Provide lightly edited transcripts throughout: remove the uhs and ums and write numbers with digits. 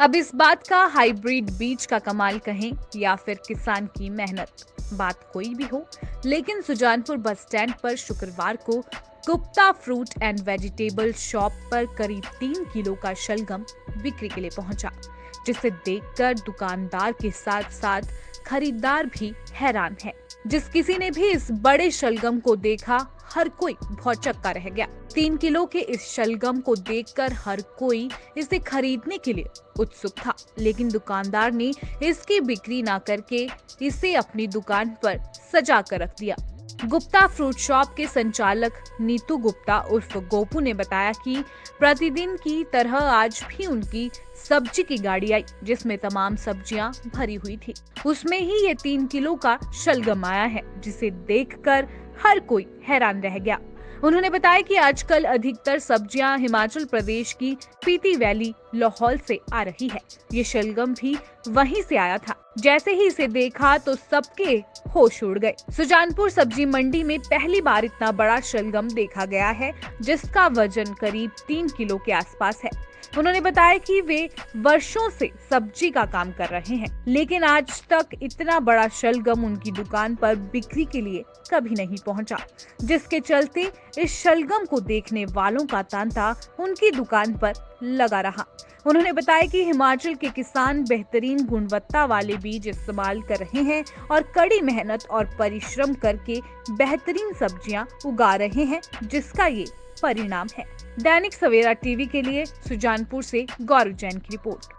अब इस बात का हाइब्रिड बीज का कमाल कहें या फिर किसान की मेहनत, बात कोई भी हो, लेकिन सुजानपुर बस स्टैंड पर शुक्रवार को Gupta fruit and vegetable shop पर करीब 3 किलो का शलगम बिक्री के लिए पहुंचा, जिसे देखकर दुकानदार के साथ साथ खरीदार भी हैरान है। जिस किसी ने भी इस बड़े शलगम को देखा, हर कोई भौचक्का रह गया। 3 किलो के इस शलगम को देखकर हर कोई इसे खरीदने के लिए उत्सुक था, लेकिन दुकानदार ने इसकी बिक्री ना करके इसे अपनी दुकान पर सजा कर रख दिया। गुप्ता फ्रूट शॉप के संचालक नीतू गुप्ता उर्फ गोपू ने बताया कि प्रतिदिन की तरह आज भी उनकी सब्जी की गाड़ी आई, जिसमें तमाम सब्जियां भरी हुई थी। उसमें ही ये 3 किलो का शलगम आया है, जिसे देखकर हर कोई हैरान रह गया। उन्होंने बताया कि आजकल अधिकतर सब्जियां हिमाचल प्रदेश की स्पीति वैली लाहौल से आ रही है। ये शलगम भी वहीं से आया था। जैसे ही इसे देखा तो सबके होश उड़ गए। सुजानपुर सब्जी मंडी में पहली बार इतना बड़ा शलगम देखा गया है, जिसका वजन करीब 3 किलो के आसपास है। उन्होंने बताया कि वे वर्षों से सब्जी का काम कर रहे हैं, लेकिन आज तक इतना बड़ा शलगम उनकी दुकान पर बिक्री के लिए कभी नहीं पहुंचा, जिसके चलते इस शलगम को देखने वालों का तांता उनकी दुकान पर लगा रहा। उन्होंने बताया कि हिमाचल के किसान बेहतरीन गुणवत्ता वाले बीज इस्तेमाल कर रहे हैं और कड़ी मेहनत और परिश्रम करके बेहतरीन सब्जियां उगा रहे हैं, जिसका ये परिणाम है। दैनिक सवेरा टीवी के लिए सुजानपुर से गौरव जैन की रिपोर्ट।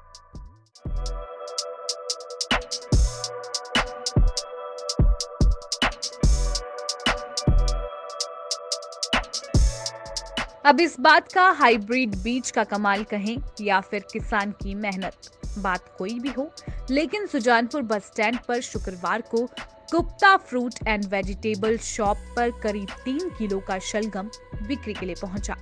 अब इस बात का हाइब्रिड बीज का कमाल कहें या फिर किसान की मेहनत, बात कोई भी हो, लेकिन सुजानपुर बस स्टैंड पर शुक्रवार को Gupta fruit and vegetable shop पर करीब 3 किलो का शलगम बिक्री के लिए पहुंचा,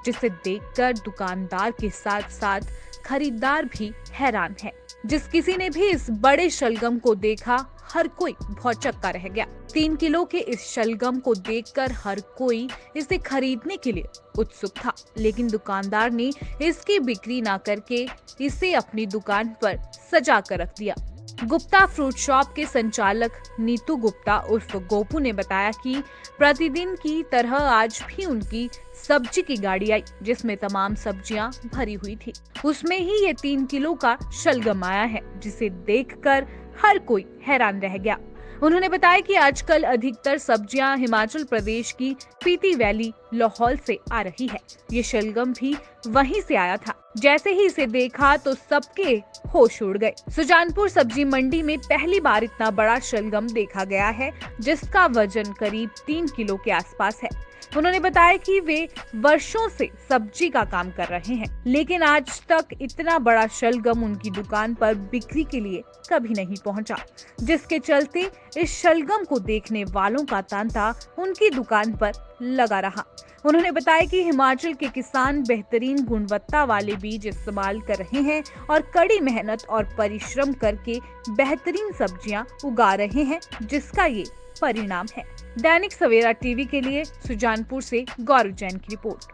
जिसे देखकर दुकानदार के साथ साथ खरीदार भी हैरान है। जिस किसी ने भी इस बड़े शलगम को देखा, हर कोई भौचक्का रह गया। 3 किलो के इस शलगम को देखकर हर कोई इसे खरीदने के लिए उत्सुक था, लेकिन दुकानदार ने इसकी बिक्री ना करके इसे अपनी दुकान पर सजा कर रख दिया। गुप्ता फ्रूट शॉप के संचालक नीतू गुप्ता उर्फ गोपू ने बताया कि प्रतिदिन की तरह आज भी उनकी सब्जी की गाड़ी आई, जिसमें तमाम सब्जियां भरी हुई थी। उसमें ही ये 3 किलो का शलगम आया है, जिसे देखकर हर कोई हैरान रह गया। उन्होंने बताया कि आजकल अधिकतर सब्जियां हिमाचल प्रदेश की स्पीति वैली लाहौल से आ रही है। ये शलगम भी वहीं से आया था। जैसे ही इसे देखा तो सबके होश उड़ गए। सुजानपुर सब्जी मंडी में पहली बार इतना बड़ा शलगम देखा गया है, जिसका वजन करीब 3 किलो के आसपास है। उन्होंने बताया कि वे वर्षों से सब्जी का काम कर रहे हैं, लेकिन आज तक इतना बड़ा शलगम उनकी दुकान पर बिक्री के लिए कभी नहीं पहुंचा, जिसके चलते इस शलगम को देखने वालों का तांता उनकी दुकान पर लगा रहा। उन्होंने बताया कि हिमाचल के किसान बेहतरीन गुणवत्ता वाले बीज इस्तेमाल कर रहे हैं और कड़ी मेहनत और परिश्रम करके बेहतरीन सब्जियां उगा रहे हैं, जिसका ये परिणाम है। दैनिक सवेरा टीवी के लिए सुजानपुर से गौरव जैन की रिपोर्ट।